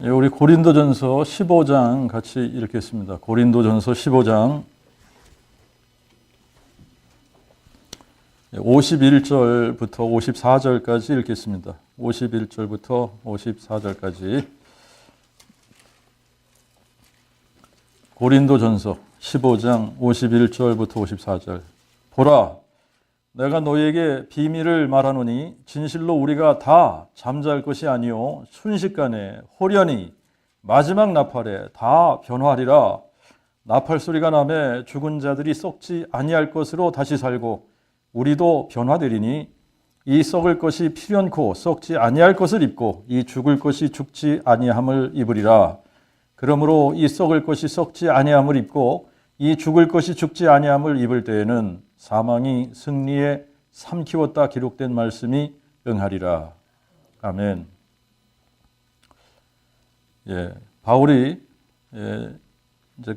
우리 고린도전서 15장 같이 읽겠습니다. 고린도전서 15장 51절부터 54절까지 읽겠습니다. 51절부터 54절까지 고린도전서 15장 51절부터 54절. 보라, 내가 너희에게 비밀을 말하노니 진실로 우리가 다 잠잘 것이 아니요 순식간에 호련히 마지막 나팔에 다 변화하리라. 나팔 소리가 나매 죽은 자들이 썩지 아니할 것으로 다시 살고 우리도 변화되리니 이 썩을 것이 필연코 썩지 아니할 것을 입고 이 죽을 것이 죽지 아니함을 입으리라. 그러므로 이 썩을 것이 썩지 아니함을 입고 이 죽을 것이 죽지 아니함을 입을 때에는 사망이 승리에 삼키웠다 기록된 말씀이 응하리라. 아멘. 바울이 이제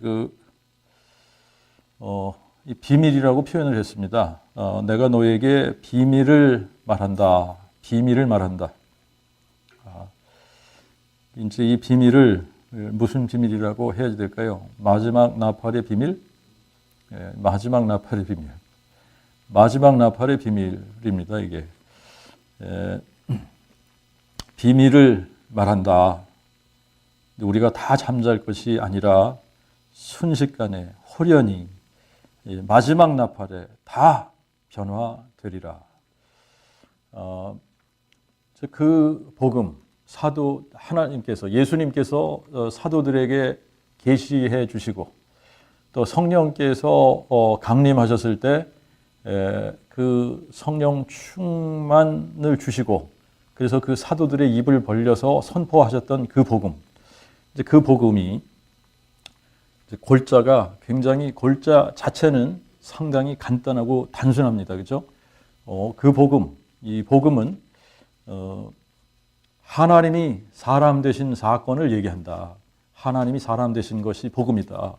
이 비밀이라고 표현을 했습니다. 내가 너에게 비밀을 말한다. 비밀을 말한다. 이제 이 비밀을 무슨 비밀이라고 해야 될까요? 마지막 나팔의 비밀? 마지막 나팔의 비밀. 마지막 나팔의 비밀입니다, 이게. 비밀을 말한다. 우리가 다 잠잘 것이 아니라 순식간에 호련히 마지막 나팔에 다 변화되리라. 그 복음, 사도 하나님께서, 예수님께서 사도들에게 계시해 주시고 또 성령께서 강림하셨을 때 그 성령 충만을 주시고 그래서 그 사도들의 입을 벌려서 선포하셨던 그 복음, 이제 그 복음이 골자가 굉장히 골자 자체는 상당히 간단하고 단순합니다. 그렇죠? 그 복음, 이 복음은 하나님이 사람 되신 사건을 얘기한다. 하나님이 사람 되신 것이 복음이다.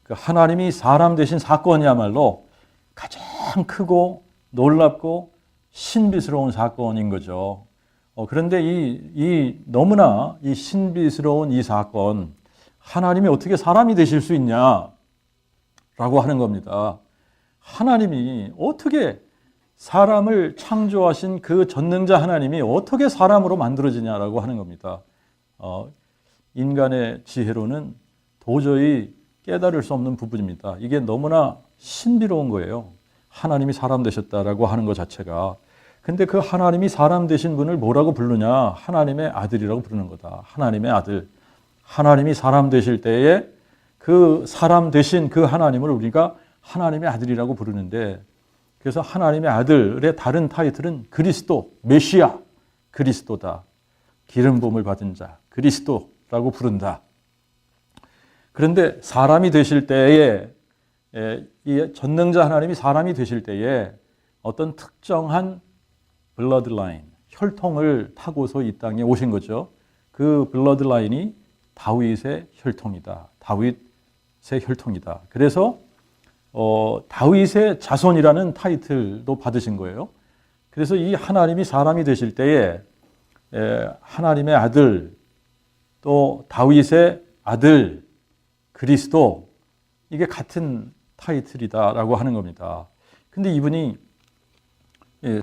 그 하나님이 사람 되신 사건이야말로 가장 크고 놀랍고 신비스러운 사건인 거죠. 그런데 이 너무나 이 신비스러운 이 사건, 하나님이 어떻게 사람이 되실 수 있냐라고 하는 겁니다. 하나님이 어떻게 사람을 창조하신 그 전능자 하나님이 어떻게 사람으로 만들어지냐라고 하는 겁니다. 인간의 지혜로는 도저히 깨달을 수 없는 부분입니다. 이게 너무나 신비로운 거예요. 하나님이 사람 되셨다라고 하는 것 자체가. 근데 그 하나님이 사람 되신 분을 뭐라고 부르냐? 하나님의 아들이라고 부르는 거다. 하나님의 아들. 하나님이 사람 되실 때에 그 사람 되신 그 하나님을 우리가 하나님의 아들이라고 부르는데, 그래서 하나님의 아들의 다른 타이틀은 그리스도, 메시아, 그리스도다. 기름 부음을 받은 자, 그리스도라고 부른다. 그런데 사람이 되실 때에, 이 전능자 하나님이 사람이 되실 때에 어떤 특정한 블러드라인, 혈통을 타고서 이 땅에 오신 거죠. 그 블러드라인이 다윗의 혈통이다. 다윗의 혈통이다. 그래서 다윗의 자손이라는 타이틀도 받으신 거예요. 그래서 이 하나님이 사람이 되실 때에 하나님의 아들, 또 다윗의 아들, 그리스도, 이게 같은 타이틀이다라고 하는 겁니다. 근데 이분이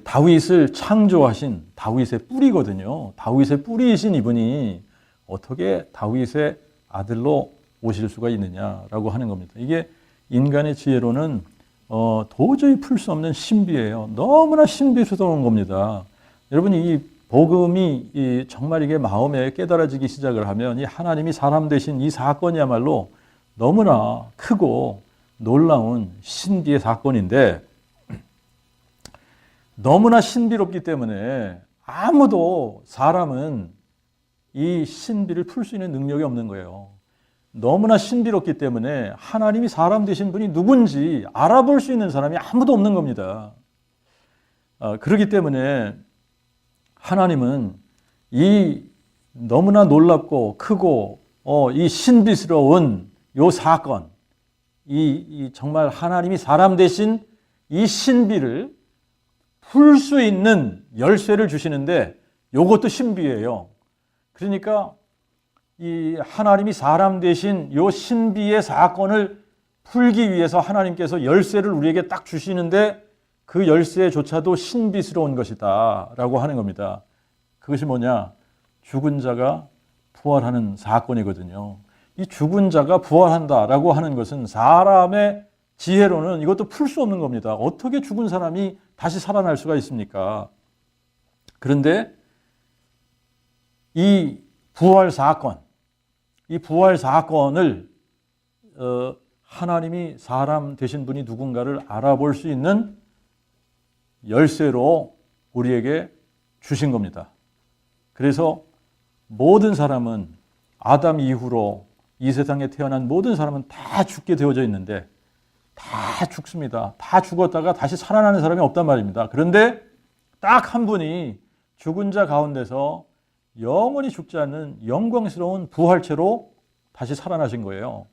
다윗을 창조하신 다윗의 뿌리거든요. 다윗의 뿌리이신 이분이 어떻게 다윗의 아들로 오실 수가 있느냐라고 하는 겁니다. 이게 인간의 지혜로는 도저히 풀 수 없는 신비예요. 너무나 신비스러운 겁니다. 여러분, 이 복음이 정말 이게 마음에 깨달아지기 시작을 하면 이 하나님이 사람 되신 이 사건이야말로 너무나 크고 놀라운 신비의 사건인데, 너무나 신비롭기 때문에 아무도 사람은 이 신비를 풀 수 있는 능력이 없는 거예요. 너무나 신비롭기 때문에 하나님이 사람 되신 분이 누군지 알아볼 수 있는 사람이 아무도 없는 겁니다. 그렇기 때문에 하나님은 이 너무나 놀랍고 크고 이 신비스러운 요 사건, 이 정말 하나님이 사람 되신 이 신비를 풀 수 있는 열쇠를 주시는데 요것도 신비예요. 그러니까 이 하나님이 사람 되신 요 신비의 사건을 풀기 위해서 하나님께서 열쇠를 우리에게 딱 주시는데 그 열쇠조차도 신비스러운 것이다 라고 하는 겁니다. 그것이 뭐냐? 죽은 자가 부활하는 사건이거든요. 이 죽은 자가 부활한다라고 하는 것은 사람의 지혜로는 이것도 풀 수 없는 겁니다. 어떻게 죽은 사람이 다시 살아날 수가 있습니까? 그런데 이 부활 사건을 하나님이 사람 되신 분이 누군가를 알아볼 수 있는 열쇠로 우리에게 주신 겁니다. 그래서 모든 사람은 아담 이후로 이 세상에 태어난 모든 사람은 다 죽게 되어져 있는데 다 죽습니다. 다 죽었다가 다시 살아나는 사람이 없단 말입니다. 그런데 딱 한 분이 죽은 자 가운데서 영원히 죽지 않는 영광스러운 부활체로 다시 살아나신 거예요.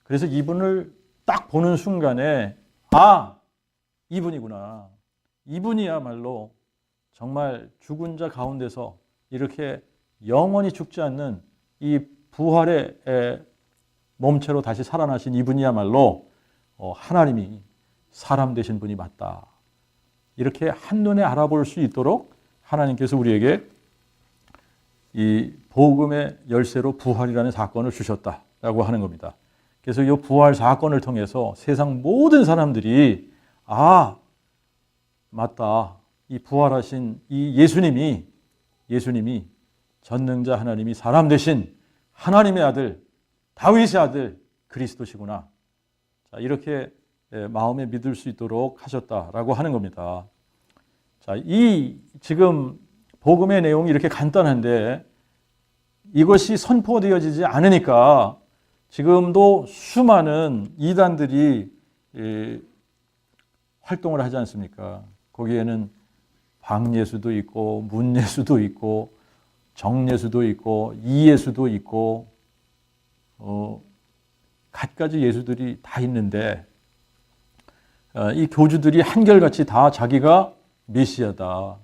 그래서 이분을 딱 보는 순간에 이분이구나. 이분이야말로 정말 죽은 자 가운데서 이렇게 영원히 죽지 않는 이 부활의 몸체로 다시 살아나신 이분이야말로 하나님이 사람 되신 분이 맞다. 이렇게 한눈에 알아볼 수 있도록 하나님께서 우리에게 이 복음의 열쇠로 부활이라는 사건을 주셨다라고 하는 겁니다. 그래서 이 부활 사건을 통해서 세상 모든 사람들이 맞다. 이 부활하신 이 예수님이 전능자 하나님이 사람 되신 하나님의 아들, 다윗의 아들 그리스도시구나. 자, 이렇게 마음에 믿을 수 있도록 하셨다라고 하는 겁니다. 자, 이 지금 복음의 내용이 이렇게 간단한데 이것이 선포되어지지 않으니까 지금도 수많은 이단들이 활동을 하지 않습니까? 거기에는 방예수도 있고 문예수도 있고 정예수도 있고 이예수도 있고 갖가지 예수들이 다 있는데 이 교주들이 한결같이 다 자기가 메시아다,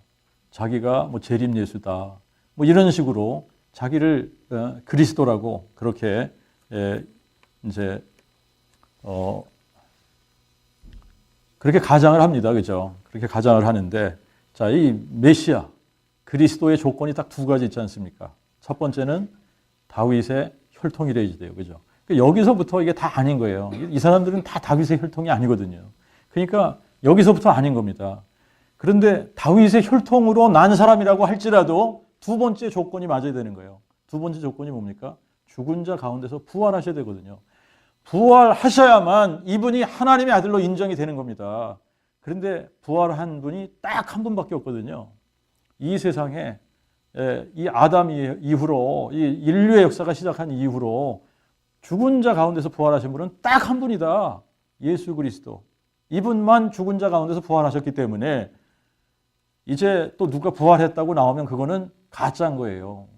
자기가 뭐 재림 예수다, 뭐 이런 식으로 자기를 그리스도라고 그렇게 이제 그렇게 가장을 합니다, 그죠? 그렇게 가장을 하는데, 자, 이 메시아 그리스도의 조건이 딱 두 가지 있지 않습니까? 첫 번째는 다윗의 혈통이래야 돼요, 그죠? 여기서부터 이게 다 아닌 거예요. 이 사람들은 다 다윗의 혈통이 아니거든요. 그러니까 여기서부터 아닌 겁니다. 그런데 다윗의 혈통으로 난 사람이라고 할지라도 두 번째 조건이 맞아야 되는 거예요. 두 번째 조건이 뭡니까? 죽은 자 가운데서 부활하셔야 되거든요. 부활하셔야만 이분이 하나님의 아들로 인정이 되는 겁니다. 그런데 부활한 분이 딱 한 분밖에 없거든요. 이 세상에 이 아담 이후로 이 인류의 역사가 시작한 이후로 죽은 자 가운데서 부활하신 분은 딱 한 분이다. 예수 그리스도. 이분만 죽은 자 가운데서 부활하셨기 때문에 이제 또 누가 부활했다고 나오면 그거는 가짜인 거예요.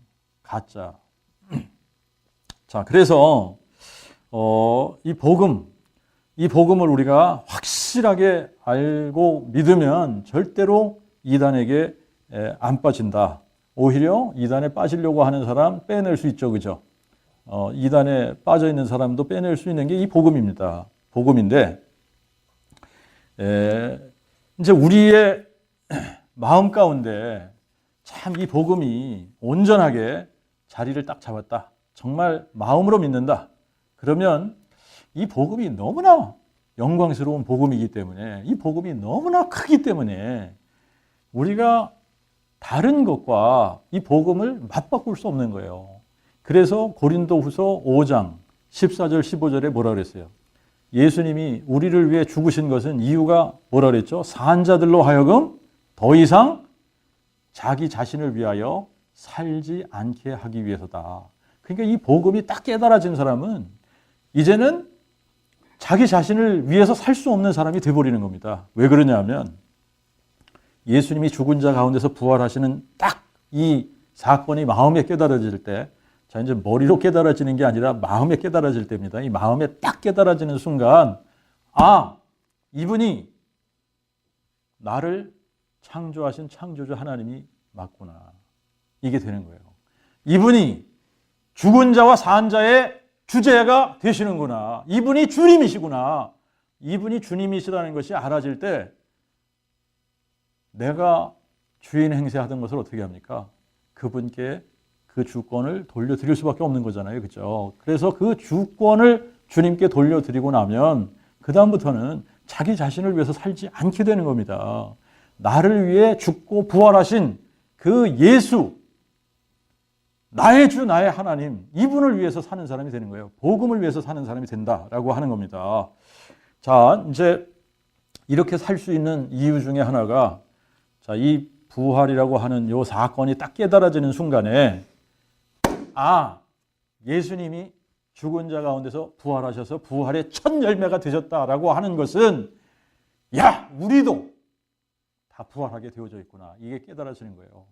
가짜. 자, 그래서 이 복음을 우리가 확실하게 알고 믿으면 절대로 이단에게 안 빠진다. 오히려 이단에 빠지려고 하는 사람 빼낼 수 있죠, 그죠? 이단에 빠져 있는 사람도 빼낼 수 있는 게 이 복음입니다. 복음인데 이제 우리의 마음 가운데 참 이 복음이 온전하게 자리를 딱 잡았다. 정말 마음으로 믿는다. 그러면 이 복음이 너무나 영광스러운 복음이기 때문에 이 복음이 너무나 크기 때문에 우리가 다른 것과 이 복음을 맞바꿀 수 없는 거예요. 그래서 고린도후서 5장 14절 15절에 뭐라 그랬어요? 예수님이 우리를 위해 죽으신 것은 이유가 뭐라 그랬죠? 산자들로 하여금 더 이상 자기 자신을 위하여 살지 않게 하기 위해서다. 그러니까 이 복음이 딱 깨달아진 사람은 이제는 자기 자신을 위해서 살 수 없는 사람이 되어버리는 겁니다. 왜 그러냐면 예수님이 죽은 자 가운데서 부활하시는 딱 이 사건이 마음에 깨달아질 때, 자, 이제 머리로 깨달아지는 게 아니라 마음에 깨달아질 때입니다. 이 마음에 딱 깨달아지는 순간, 이분이 나를 창조하신 창조주 하나님이 맞구나. 이게 되는 거예요. 이분이 죽은 자와 산 자의 주제가 되시는구나. 이분이 주님이시구나. 이분이 주님이시라는 것이 알아질 때 내가 주인 행세하던 것을 어떻게 합니까? 그분께 그 주권을 돌려드릴 수밖에 없는 거잖아요. 그렇죠? 그래서 그 주권을 주님께 돌려드리고 나면 그 다음부터는 자기 자신을 위해서 살지 않게 되는 겁니다. 나를 위해 죽고 부활하신 그 예수, 나의 주, 나의 하나님, 이분을 위해서 사는 사람이 되는 거예요. 복음을 위해서 사는 사람이 된다라고 하는 겁니다. 자, 이제 이렇게 살 수 있는 이유 중에 하나가, 자, 이 부활이라고 하는 이 사건이 딱 깨달아지는 순간에, 예수님이 죽은 자 가운데서 부활하셔서 부활의 첫 열매가 되셨다라고 하는 것은, 우리도 다 부활하게 되어져 있구나. 이게 깨달아지는 거예요.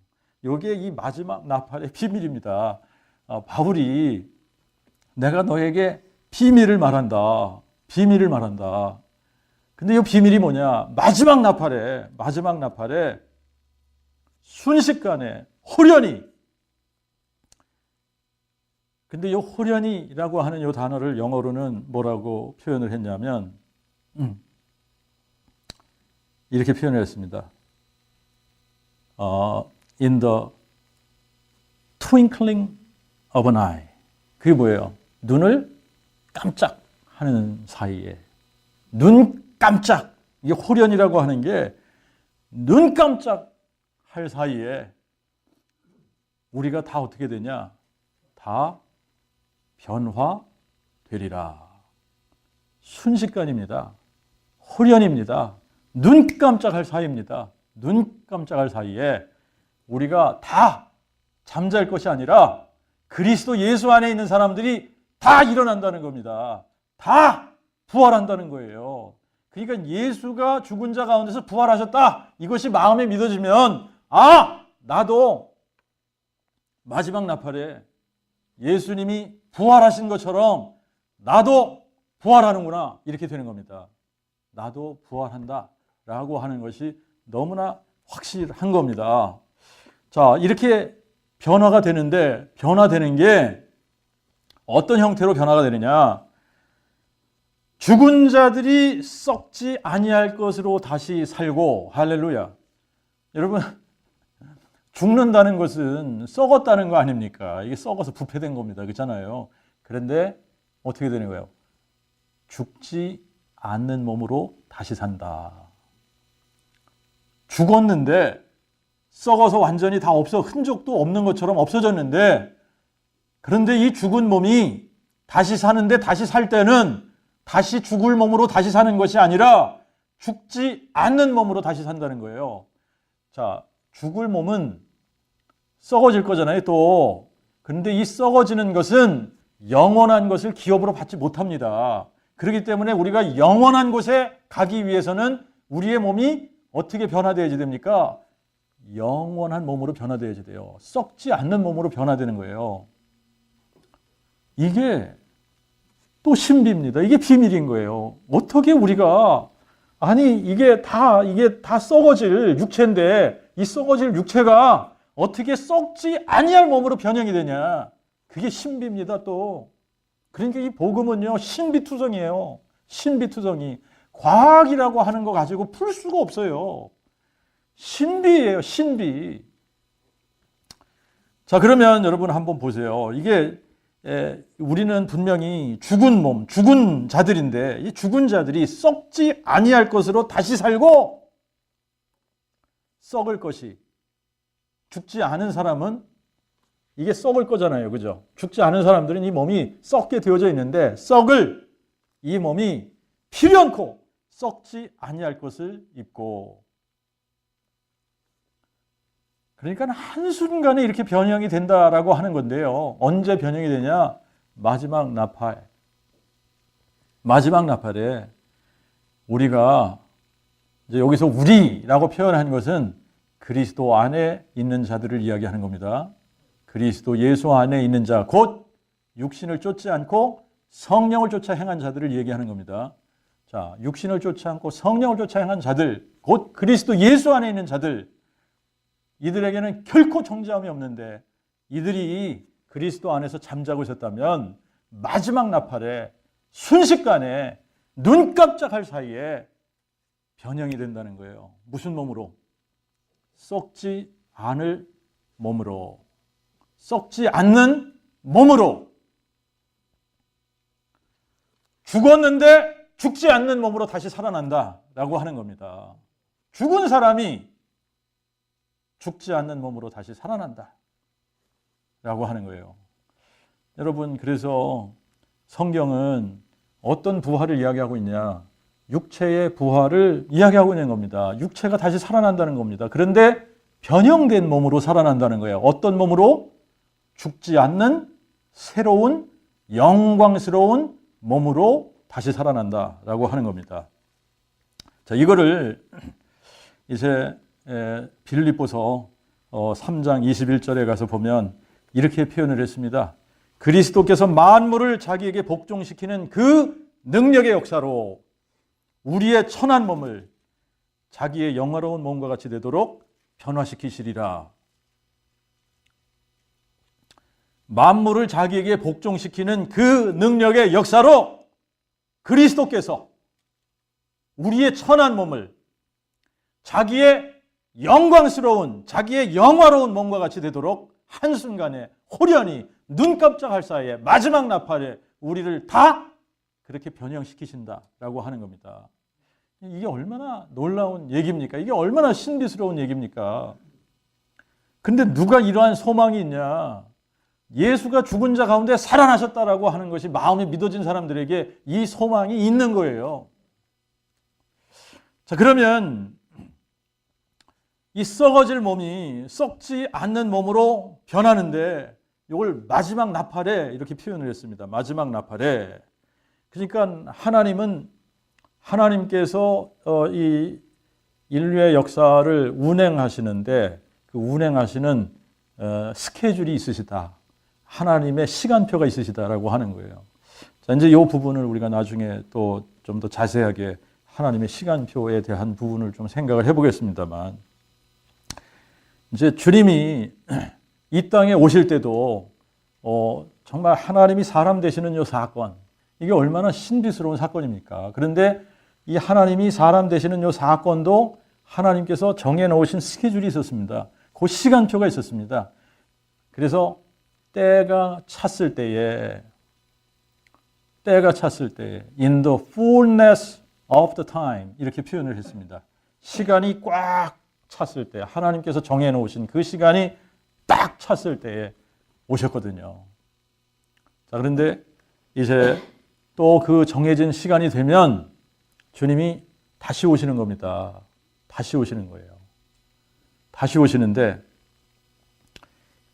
이게 이 마지막 나팔의 비밀입니다. 바울이 내가 너에게 비밀을 말한다. 비밀을 말한다. 근데 이 비밀이 뭐냐? 마지막 나팔에 순식간에 호련히, 근데 이 호련히라고 하는 이 단어를 영어로는 뭐라고 표현을 했냐면 이렇게 표현을 했습니다. In the twinkling of an eye. 그게 뭐예요? 눈을 깜짝하는 사이에, 눈 깜짝, 이게 호련이라고 하는 게 눈 깜짝할 사이에 우리가 다 어떻게 되냐? 다 변화되리라. 순식간입니다. 호련입니다. 눈 깜짝할 사이입니다. 눈 깜짝할 사이에 우리가 다 잠잘 것이 아니라 그리스도 예수 안에 있는 사람들이 다 일어난다는 겁니다. 다 부활한다는 거예요. 그러니까 예수가 죽은 자 가운데서 부활하셨다. 이것이 마음에 믿어지면 나도 마지막 나팔에 예수님이 부활하신 것처럼 나도 부활하는구나. 이렇게 되는 겁니다. 나도 부활한다 라고 하는 것이 너무나 확실한 겁니다. 자, 이렇게 변화가 되는데, 변화되는 게 어떤 형태로 변화가 되느냐? 죽은 자들이 썩지 아니할 것으로 다시 살고, 할렐루야. 여러분, 죽는다는 것은 썩었다는 거 아닙니까? 이게 썩어서 부패된 겁니다. 그렇잖아요. 그런데 어떻게 되는 거예요? 죽지 않는 몸으로 다시 산다. 죽었는데 썩어서 완전히 다 흔적도 없는 것처럼 없어졌는데, 그런데 이 죽은 몸이 다시 사는데, 다시 살 때는 다시 죽을 몸으로 다시 사는 것이 아니라 죽지 않는 몸으로 다시 산다는 거예요. 자, 죽을 몸은 썩어질 거잖아요, 또. 그런데 이 썩어지는 것은 영원한 것을 기업으로 받지 못합니다. 그렇기 때문에 우리가 영원한 곳에 가기 위해서는 우리의 몸이 어떻게 변화되어야지 됩니까? 영원한 몸으로 변화되어야지 돼요. 썩지 않는 몸으로 변화되는 거예요. 이게 또 신비입니다. 이게 비밀인 거예요. 어떻게 우리가, 이게 다 썩어질 육체인데, 이 썩어질 육체가 어떻게 썩지 아니할 몸으로 변형이 되냐? 그게 신비입니다, 또. 그러니까 이 복음은요, 신비투성이에요. 신비투성이. 과학이라고 하는 거 가지고 풀 수가 없어요. 신비예요, 신비. 자, 그러면 여러분 한번 보세요. 이게 우리는 분명히 죽은 몸, 죽은 자들인데, 이 죽은 자들이 썩지 아니할 것으로 다시 살고, 썩을 것이, 죽지 않은 사람은 이게 썩을 거잖아요. 그죠? 죽지 않은 사람들은 이 몸이 썩게 되어져 있는데, 썩을 이 몸이 필연코 썩지 아니할 것을 입고, 그러니까 한순간에 이렇게 변형이 된다라고 하는 건데요. 언제 변형이 되냐? 마지막 나팔. 마지막 나팔에 우리가, 이제 여기서 우리라고 표현한 것은 그리스도 안에 있는 자들을 이야기하는 겁니다. 그리스도 예수 안에 있는 자, 곧 육신을 쫓지 않고 성령을 쫓아 행한 자들을 얘기하는 겁니다. 자, 육신을 쫓지 않고 성령을 쫓아 행한 자들, 곧 그리스도 예수 안에 있는 자들, 이들에게는 결코 정죄함이 없는데, 이들이 그리스도 안에서 잠자고 있었다면 마지막 나팔에 순식간에 눈 깜짝할 사이에 변형이 된다는 거예요. 무슨 몸으로? 썩지 않을 몸으로. 썩지 않는 몸으로. 죽었는데 죽지 않는 몸으로 다시 살아난다라고 하는 겁니다. 죽은 사람이 죽지 않는 몸으로 다시 살아난다 라고 하는 거예요. 여러분, 그래서 성경은 어떤 부활을 이야기하고 있냐? 육체의 부활을 이야기하고 있는 겁니다. 육체가 다시 살아난다는 겁니다. 그런데 변형된 몸으로 살아난다는 거예요. 어떤 몸으로? 죽지 않는 새로운 영광스러운 몸으로 다시 살아난다라고 하는 겁니다. 자, 이거를 이제 빌립보서 3장 21절에 가서 보면 이렇게 표현을 했습니다. 그리스도께서 만물을 자기에게 복종시키는 그 능력의 역사로 우리의 천한 몸을 자기의 영화로운 몸과 같이 되도록 변화시키시리라. 만물을 자기에게 복종시키는 그 능력의 역사로 그리스도께서 우리의 천한 몸을 자기의 영광스러운, 자기의 영화로운 몸과 같이 되도록 한순간에 호련히 눈 깜짝할 사이에 마지막 나팔에 우리를 다 그렇게 변형시키신다라고 하는 겁니다. 이게 얼마나 놀라운 얘기입니까? 이게 얼마나 신비스러운 얘기입니까? 근데 누가 이러한 소망이 있냐? 예수가 죽은 자 가운데 살아나셨다라고 하는 것이 마음에 믿어진 사람들에게 이 소망이 있는 거예요. 자, 그러면 이 썩어질 몸이 썩지 않는 몸으로 변하는데 이걸 마지막 나팔에 이렇게 표현을 했습니다. 마지막 나팔에. 그러니까 하나님께서 이 인류의 역사를 운행하시는데 그 운행하시는 스케줄이 있으시다. 하나님의 시간표가 있으시다라고 하는 거예요. 자, 이제 이 부분을 우리가 나중에 또 좀 더 자세하게 하나님의 시간표에 대한 부분을 좀 생각을 해보겠습니다만, 이제 주님이 이 땅에 오실 때도 정말 하나님이 사람 되시는 이 사건, 이게 얼마나 신비스러운 사건입니까? 그런데 이 하나님이 사람 되시는 이 사건도 하나님께서 정해놓으신 스케줄이 있었습니다. 그 시간표가 있었습니다. 그래서 때가 찼을 때에 in the fullness of the time 이렇게 표현을 했습니다. 시간이 꽉 찼을 때, 하나님께서 정해놓으신 그 시간이 딱 찼을 때에 오셨거든요. 자, 그런데 이제 또 그 정해진 시간이 되면 주님이 다시 오시는 겁니다. 다시 오시는 거예요. 다시 오시는데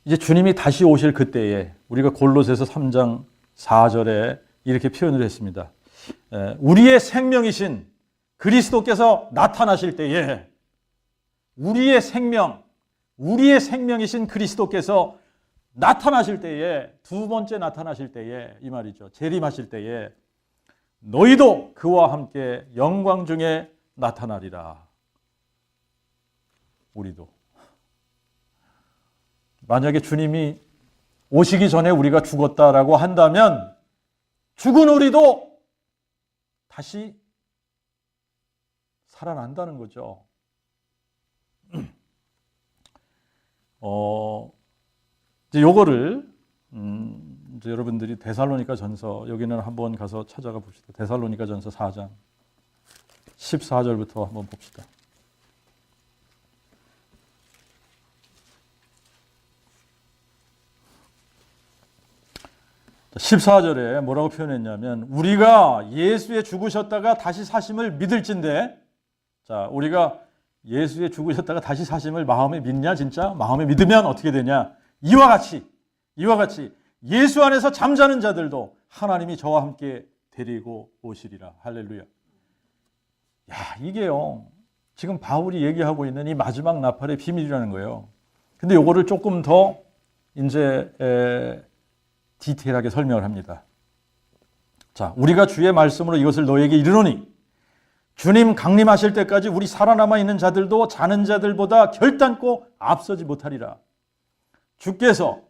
이제 주님이 다시 오실 그때에 우리가 골로새서 3장 4절에 이렇게 표현을 했습니다. 우리의 생명이신 그리스도께서 나타나실 때에 우리의 생명이신 그리스도께서 나타나실 때에, 두 번째 나타나실 때에, 이 말이죠. 재림하실 때에 너희도 그와 함께 영광 중에 나타나리라. 우리도. 만약에 주님이 오시기 전에 우리가 죽었다라고 한다면 죽은 우리도 다시 살아난다는 거죠. 이제 요거를 이제 여러분들이 데살로니가 전서, 여기는 한번 가서 찾아가 봅시다. 데살로니가 전서 4장 14절부터 한번 봅시다. 14절에 뭐라고 표현했냐면, 우리가 예수의 죽으셨다가 다시 사심을 믿을진대. 자, 우리가 예수의 죽으셨다가 다시 사심을 마음에 믿냐? 진짜? 마음에 믿으면 어떻게 되냐? 이와 같이 예수 안에서 잠자는 자들도 하나님이 저와 함께 데리고 오시리라. 할렐루야. 야, 이게요, 지금 바울이 얘기하고 있는 이 마지막 나팔의 비밀이라는 거예요. 근데 요거를 조금 더 이제 디테일하게 설명을 합니다. 자, 우리가 주의 말씀으로 이것을 너에게 이르노니 주님 강림하실 때까지 우리 살아남아 있는 자들도 자는 자들보다 결단코 앞서지 못하리라. 주께서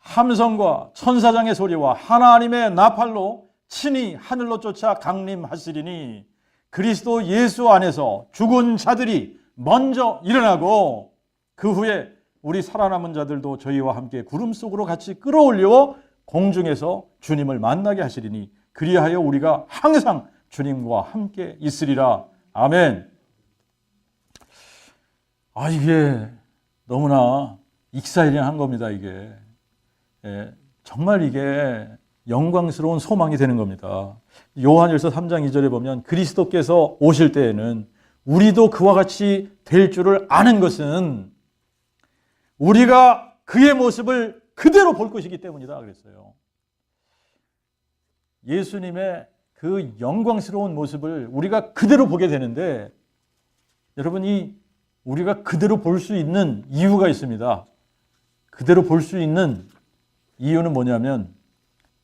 함성과 천사장의 소리와 하나님의 나팔로 친히 하늘로 쫓아 강림하시리니 그리스도 예수 안에서 죽은 자들이 먼저 일어나고 그 후에 우리 살아남은 자들도 저희와 함께 구름 속으로 같이 끌어올려 공중에서 주님을 만나게 하시리니 그리하여 우리가 항상 주님과 함께 있으리라. 아멘. 이게 너무나 익사이링한 겁니다. 이게 정말 이게 영광스러운 소망이 되는 겁니다. 요한일서 3장 2절에 보면 그리스도께서 오실 때에는 우리도 그와 같이 될 줄을 아는 것은 우리가 그의 모습을 그대로 볼 것이기 때문이다 그랬어요. 예수님의 그 영광스러운 모습을 우리가 그대로 보게 되는데 여러분이 우리가 그대로 볼 수 있는 이유가 있습니다. 그대로 볼 수 있는 이유는 뭐냐면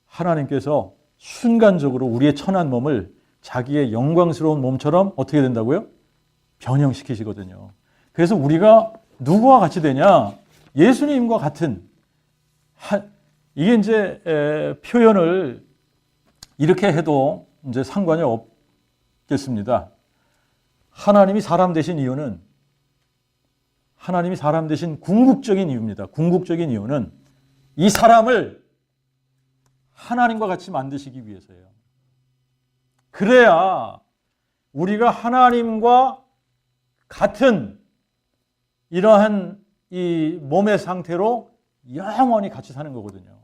하나님께서 순간적으로 우리의 천한 몸을 자기의 영광스러운 몸처럼 어떻게 된다고요? 변형시키시거든요. 그래서 우리가 누구와 같이 되냐? 예수님과 같은 이게 이제 표현을 이렇게 해도 이제 상관이 없겠습니다. 하나님이 사람 되신 이유는 하나님이 사람 되신 궁극적인 이유입니다. 궁극적인 이유는 이 사람을 하나님과 같이 만드시기 위해서예요. 그래야 우리가 하나님과 같은 이러한 이 몸의 상태로 영원히 같이 사는 거거든요.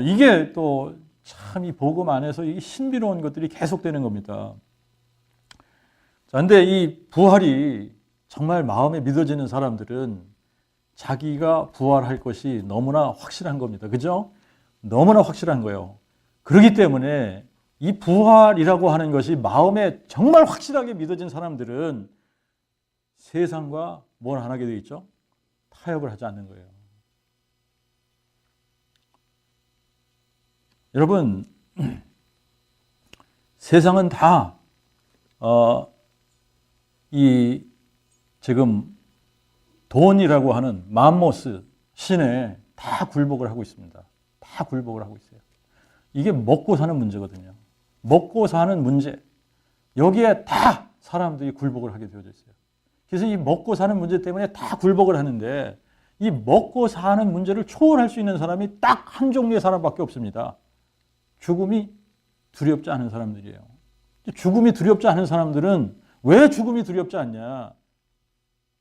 이게 또 참 이 복음 안에서 이 신비로운 것들이 계속되는 겁니다. 자, 근데 이 부활이 정말 마음에 믿어지는 사람들은 자기가 부활할 것이 너무나 확실한 겁니다. 그죠? 너무나 확실한 거예요. 그렇기 때문에 이 부활이라고 하는 것이 마음에 정말 확실하게 믿어진 사람들은 세상과 뭘 안 하게 되어 있죠? 타협을 하지 않는 거예요. 여러분, 세상은 다 지금 돈이라고 하는 맘모스 신에 다 굴복을 하고 있습니다. 다 굴복을 하고 있어요. 이게 먹고 사는 문제거든요. 먹고 사는 문제. 여기에 다 사람들이 굴복을 하게 되어져 있어요. 그래서 이 먹고 사는 문제 때문에 다 굴복을 하는데 이 먹고 사는 문제를 초월할 수 있는 사람이 딱 한 종류의 사람밖에 없습니다. 죽음이 두렵지 않은 사람들이에요. 죽음이 두렵지 않은 사람들은 왜 죽음이 두렵지 않냐?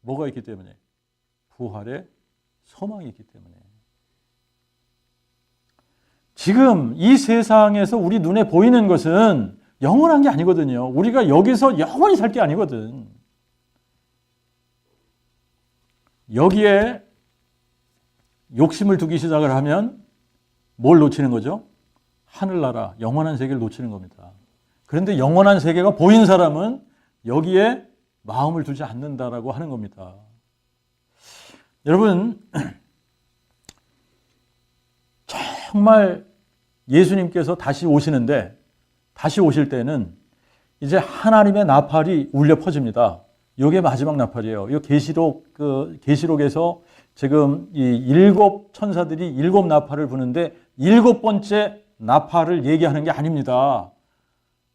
뭐가 있기 때문에? 부활의 소망이 있기 때문에. 지금 이 세상에서 우리 눈에 보이는 것은 영원한 게 아니거든요. 우리가 여기서 영원히 살 게 아니거든. 여기에 욕심을 두기 시작을 하면 뭘 놓치는 거죠? 하늘나라, 영원한 세계를 놓치는 겁니다. 그런데 영원한 세계가 보인 사람은 여기에 마음을 두지 않는다라고 하는 겁니다. 여러분, 정말 예수님께서 다시 오시는데, 다시 오실 때는 이제 하나님의 나팔이 울려 퍼집니다. 이게 마지막 나팔이에요. 이 계시록에서 지금 이 7 천사들이 7 나팔을 부는데 7번째 나팔을 얘기하는 게 아닙니다.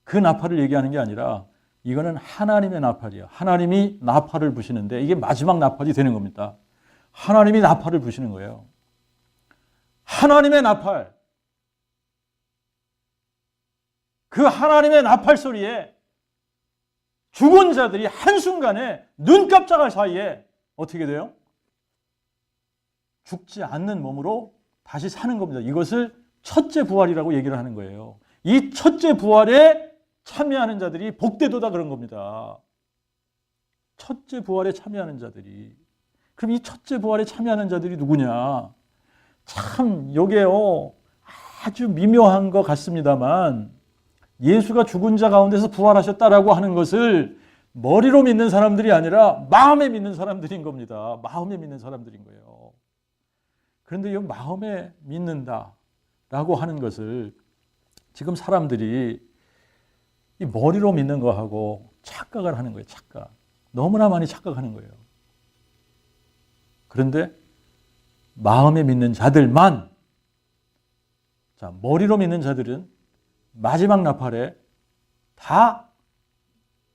그 나팔을 얘기하는 게 아니라 이거는 하나님의 나팔이에요. 하나님이 나팔을 부시는데 이게 마지막 나팔이 되는 겁니다. 하나님이 나팔을 부시는 거예요. 하나님의 나팔. 그 하나님의 나팔 소리에 죽은 자들이 한순간에 눈 깜짝할 사이에 어떻게 돼요? 죽지 않는 몸으로 다시 사는 겁니다. 이것을 첫째 부활이라고 얘기를 하는 거예요. 이 첫째 부활에 참여하는 자들이 복되도다 그런 겁니다. 첫째 부활에 참여하는 자들이. 그럼 이 첫째 부활에 참여하는 자들이 누구냐? 참 요게요 아주 미묘한 것 같습니다만 예수가 죽은 자 가운데서 부활하셨다라고 하는 것을 머리로 믿는 사람들이 아니라 마음에 믿는 사람들인 겁니다. 마음에 믿는 사람들인 거예요. 그런데 이 마음에 믿는다라고 하는 것을 지금 사람들이 이 머리로 믿는 거하고 착각을 하는 거예요. 착각. 너무나 많이 착각하는 거예요. 그런데 마음에 믿는 자들만, 자, 머리로 믿는 자들은 마지막 나팔에 다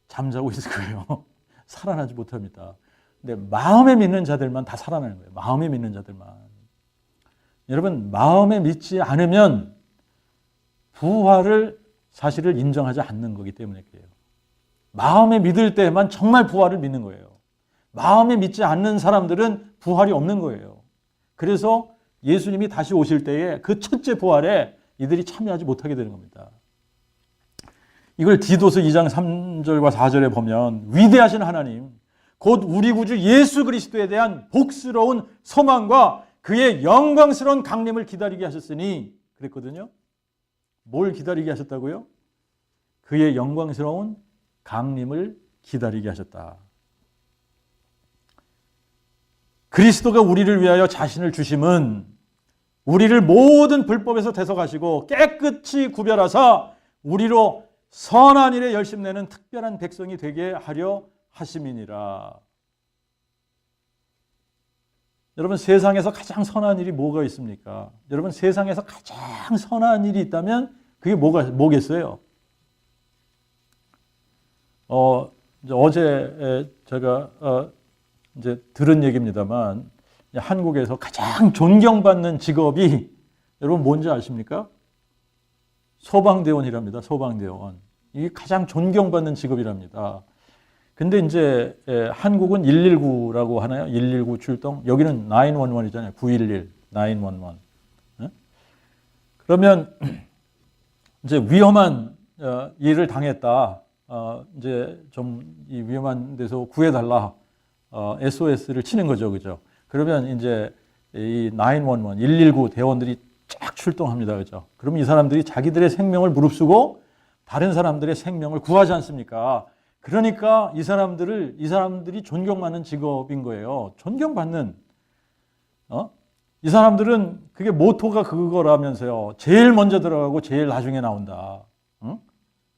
잠자고 있을 거예요. 살아나지 못합니다. 근데 마음에 믿는 자들만 다 살아나는 거예요. 마음에 믿는 자들만. 여러분, 마음에 믿지 않으면 부활을 사실을 인정하지 않는 거기 때문에 그래요. 마음에 믿을 때만 정말 부활을 믿는 거예요. 마음에 믿지 않는 사람들은 부활이 없는 거예요. 그래서 예수님이 다시 오실 때에 그 첫째 부활에 이들이 참여하지 못하게 되는 겁니다. 이걸 디도서 2장 3절과 4절에 보면 위대하신 하나님, 곧 우리 구주 예수 그리스도에 대한 복스러운 소망과 그의 영광스러운 강림을 기다리게 하셨으니 그랬거든요. 뭘 기다리게 하셨다고요? 그의 영광스러운 강림을 기다리게 하셨다. 그리스도가 우리를 위하여 자신을 주심은 우리를 모든 불법에서 대속하시고 깨끗이 구별하사 우리로 선한 일에 열심내는 특별한 백성이 되게 하려 하심이니라. 여러분, 세상에서 가장 선한 일이 뭐가 있습니까? 여러분, 세상에서 가장 선한 일이 있다면 그게 뭐겠어요? 어제 제가 이제 들은 얘기입니다만 한국에서 가장 존경받는 직업이 여러분 뭔지 아십니까? 소방대원이랍니다. 소방대원. 이게 가장 존경받는 직업이랍니다. 근데 이제 한국은 119라고 하나요? 119 출동. 여기는 911이잖아요. 911, 911. 그러면 이제 위험한 일을 당했다. 이제 좀 이 위험한 데서 구해달라. SOS를 치는 거죠, 그죠? 그러면 이제 이 911, 119 대원들이 쫙 출동합니다, 그죠? 그럼 이 사람들이 자기들의 생명을 무릅쓰고 다른 사람들의 생명을 구하지 않습니까? 그러니까 이 사람들이 존경받는 직업인 거예요. 존경받는. 이 사람들은 그게 모토가 그거라면서요. 제일 먼저 들어가고 제일 나중에 나온다.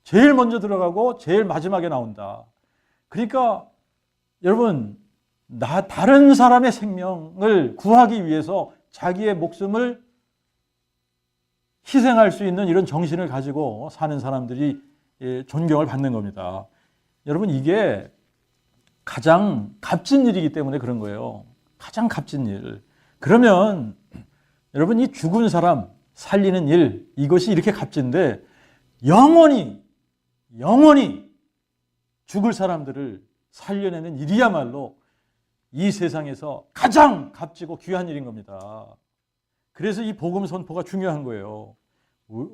제일 먼저 들어가고 제일 마지막에 나온다. 그러니까 여러분, 다른 사람의 생명을 구하기 위해서 자기의 목숨을 희생할 수 있는 이런 정신을 가지고 사는 사람들이 존경을 받는 겁니다. 여러분, 이게 가장 값진 일이기 때문에 그런 거예요. 가장 값진 일. 그러면 여러분, 이 죽은 사람 살리는 일, 이것이 이렇게 값진데 영원히 죽을 사람들을 살려내는 일이야말로 이 세상에서 가장 값지고 귀한 일인 겁니다. 그래서 이 복음 선포가 중요한 거예요.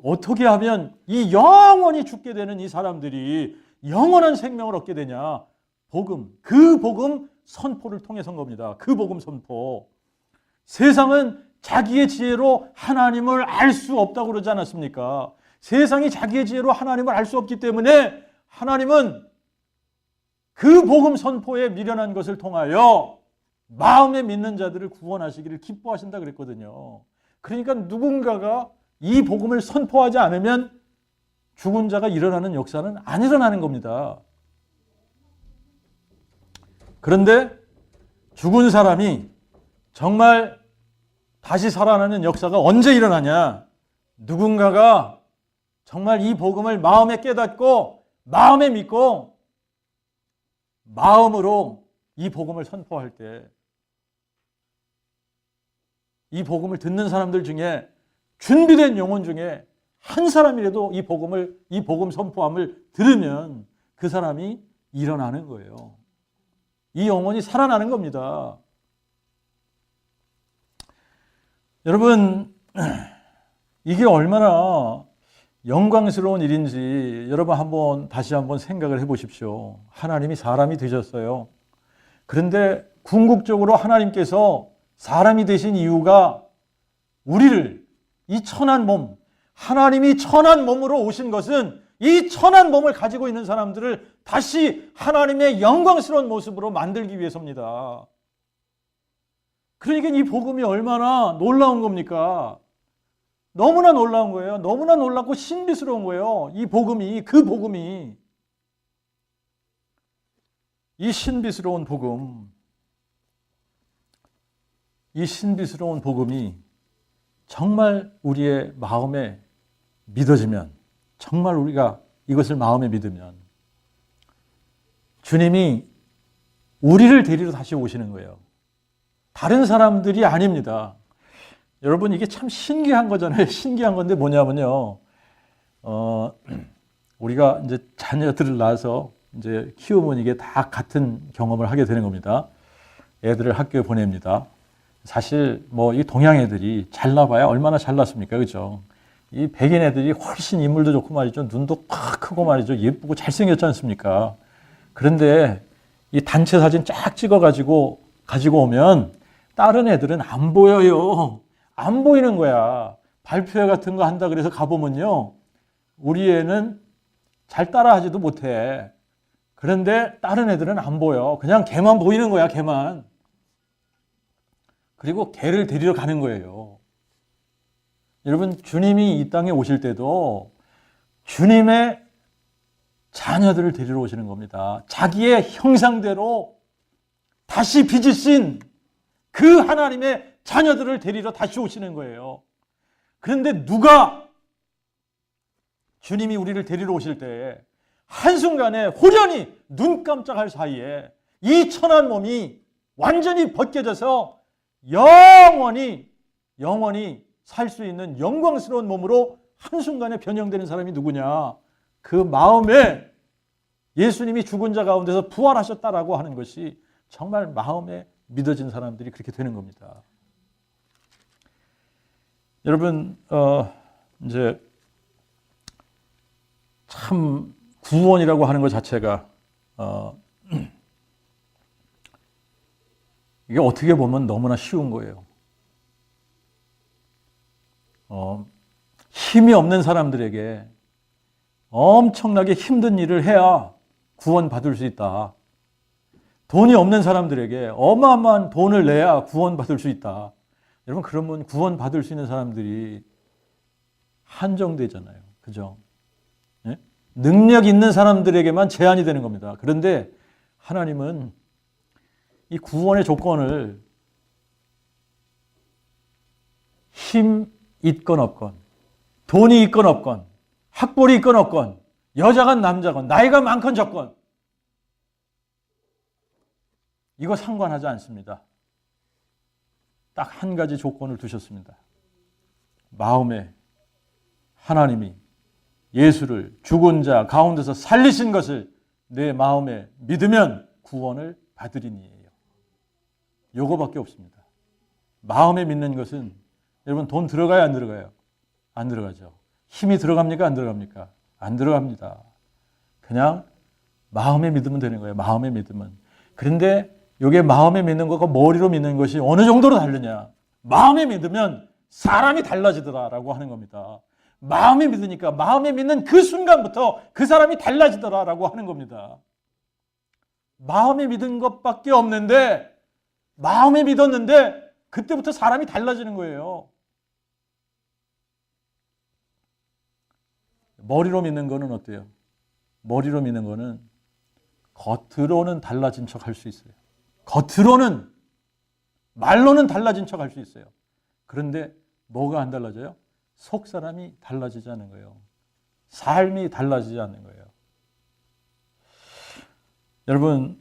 어떻게 하면 이 영원히 죽게 되는 이 사람들이 영원한 생명을 얻게 되냐? 그 복음 선포를 통해서인 겁니다. 그 복음 선포. 세상은 자기의 지혜로 하나님을 알 수 없다고 그러지 않았습니까? 세상이 자기의 지혜로 하나님을 알 수 없기 때문에 하나님은 그 복음 선포에 미련한 것을 통하여 마음에 믿는 자들을 구원하시기를 기뻐하신다 그랬거든요. 그러니까 누군가가 이 복음을 선포하지 않으면 죽은 자가 일어나는 역사는 안 일어나는 겁니다. 그런데 죽은 사람이 정말 다시 살아나는 역사가 언제 일어나냐? 누군가가 정말 이 복음을 마음에 깨닫고 마음에 믿고 마음으로 이 복음을 선포할 때, 이 복음을 듣는 사람들 중에 준비된 영혼 중에 한 사람이라도 이 복음 선포함을 들으면 그 사람이 일어나는 거예요. 이 영혼이 살아나는 겁니다. 여러분, 이게 얼마나 영광스러운 일인지 여러분 다시 한번 생각을 해보십시오. 하나님이 사람이 되셨어요. 그런데 궁극적으로 하나님께서 사람이 되신 이유가 우리를, 이 천한 몸, 하나님이 천한 몸으로 오신 것은 이 천한 몸을 가지고 있는 사람들을 다시 하나님의 영광스러운 모습으로 만들기 위해서입니다. 그러니까 이 복음이 얼마나 놀라운 겁니까? 너무나 놀라운 거예요. 너무나 놀랍고 신비스러운 거예요. 이 복음이, 그 복음이. 이 신비스러운 복음. 이 신비스러운 복음이 정말 우리의 마음에 믿어지면, 정말 우리가 이것을 마음에 믿으면 주님이 우리를 데리러 다시 오시는 거예요. 다른 사람들이 아닙니다. 여러분, 이게 참 신기한 거잖아요. 신기한 건데 뭐냐면요. 우리가 이제 자녀들을 낳아서 이제 키우면 이게 다 같은 경험을 하게 되는 겁니다. 애들을 학교에 보냅니다. 사실 뭐 이 동양 애들이 잘나봐야 얼마나 잘났습니까, 그죠? 이 백인 애들이 훨씬 인물도 좋고 말이죠, 눈도 팍 크고 말이죠, 예쁘고 잘생겼지 않습니까? 그런데 이 단체 사진 쫙 찍어가지고 가지고 오면 다른 애들은 안 보여요. 안 보이는 거야. 발표회 같은 거 한다 그래서 가보면요, 우리 애는 잘 따라하지도 못해. 그런데 다른 애들은 안 보여. 그냥 걔만 보이는 거야, 걔만. 그리고 걔를 데리러 가는 거예요. 여러분, 주님이 이 땅에 오실 때도 주님의 자녀들을 데리러 오시는 겁니다. 자기의 형상대로 다시 빚으신 그 하나님의 자녀들을 데리러 다시 오시는 거예요. 그런데 누가 주님이 우리를 데리러 오실 때 한순간에 호련히 눈 깜짝할 사이에 이 천한 몸이 완전히 벗겨져서 영원히 살 수 있는 영광스러운 몸으로 한순간에 변형되는 사람이 누구냐? 그 마음에 예수님이 죽은 자 가운데서 부활하셨다라고 하는 것이 정말 마음에 믿어진 사람들이 그렇게 되는 겁니다. 여러분, 이제 참 구원이라고 하는 것 자체가 이게 어떻게 보면 너무나 쉬운 거예요. 힘이 없는 사람들에게 엄청나게 힘든 일을 해야 구원받을 수 있다. 돈이 없는 사람들에게 어마어마한 돈을 내야 구원받을 수 있다. 여러분, 그러면 구원받을 수 있는 사람들이 한정되잖아요. 그죠? 예? 능력 있는 사람들에게만 제한이 되는 겁니다. 그런데 하나님은 이 구원의 조건을 힘 있건 없건, 돈이 있건 없건, 학벌이 있건 없건, 여자건 남자건, 나이가 많건 적건, 이거 상관하지 않습니다. 딱 한 가지 조건을 두셨습니다. 마음에 하나님이 예수를 죽은 자 가운데서 살리신 것을 내 마음에 믿으면 구원을 받으리니에요. 요거밖에 없습니다. 마음에 믿는 것은, 여러분, 돈 들어가요, 안 들어가요? 안 들어가죠. 힘이 들어갑니까, 안 들어갑니까? 안 들어갑니다. 그냥 마음에 믿으면 되는 거예요. 마음에 믿으면. 그런데 이게 마음에 믿는 것과 머리로 믿는 것이 어느 정도로 다르냐? 마음에 믿으면 사람이 달라지더라라고 하는 겁니다. 마음에 믿으니까 마음에 믿는 그 순간부터 그 사람이 달라지더라라고 하는 겁니다. 마음에 믿은 것밖에 없는데, 마음에 믿었는데 그때부터 사람이 달라지는 거예요. 머리로 믿는 거는 어때요? 머리로 믿는 거는 겉으로는 달라진 척 할 수 있어요. 겉으로는, 말로는 달라진 척 할 수 있어요. 그런데 뭐가 안 달라져요? 속 사람이 달라지지 않는 거예요. 삶이 달라지지 않는 거예요. 여러분,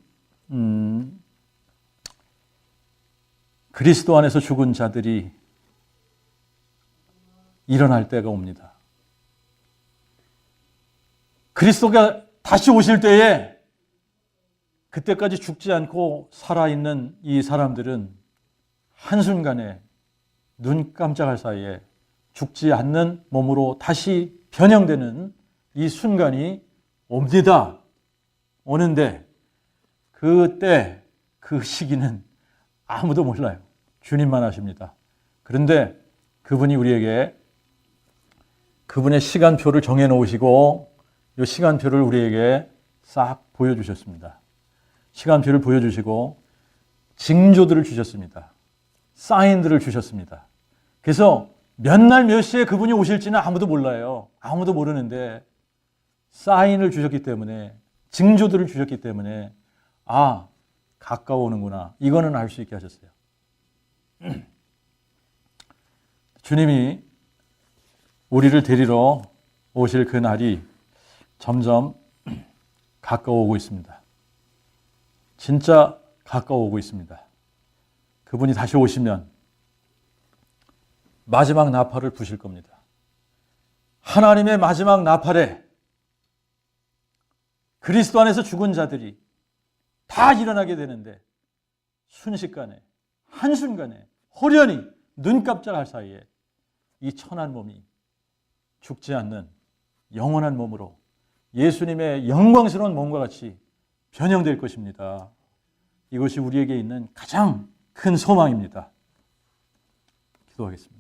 그리스도 안에서 죽은 자들이 일어날 때가 옵니다. 그리스도가 다시 오실 때에 그때까지 죽지 않고 살아있는 이 사람들은 한순간에 눈 깜짝할 사이에 죽지 않는 몸으로 다시 변형되는 이 순간이 옵니다. 오는데 그때, 그 시기는 아무도 몰라요. 주님만 아십니다. 그런데 그분이 우리에게 그분의 시간표를 정해놓으시고 이 시간표를 우리에게 싹 보여주셨습니다. 시간표를 보여주시고 징조들을 주셨습니다. 사인들을 주셨습니다. 그래서 몇 날 몇 시에 그분이 오실지는 아무도 몰라요. 아무도 모르는데 사인을 주셨기 때문에, 징조들을 주셨기 때문에, 아, 가까워오는구나, 이거는 알 수 있게 하셨어요. 주님이 우리를 데리러 오실 그 날이 점점 가까워오고 있습니다. 진짜 가까워오고 있습니다. 그분이 다시 오시면 마지막 나팔을 부실 겁니다. 하나님의 마지막 나팔에 그리스도 안에서 죽은 자들이 다 일어나게 되는데 순식간에, 한순간에, 호련히 눈 깜짝할 사이에 이 천한 몸이 죽지 않는 영원한 몸으로 예수님의 영광스러운 몸과 같이 변형될 것입니다. 이것이 우리에게 있는 가장 큰 소망입니다. 기도하겠습니다.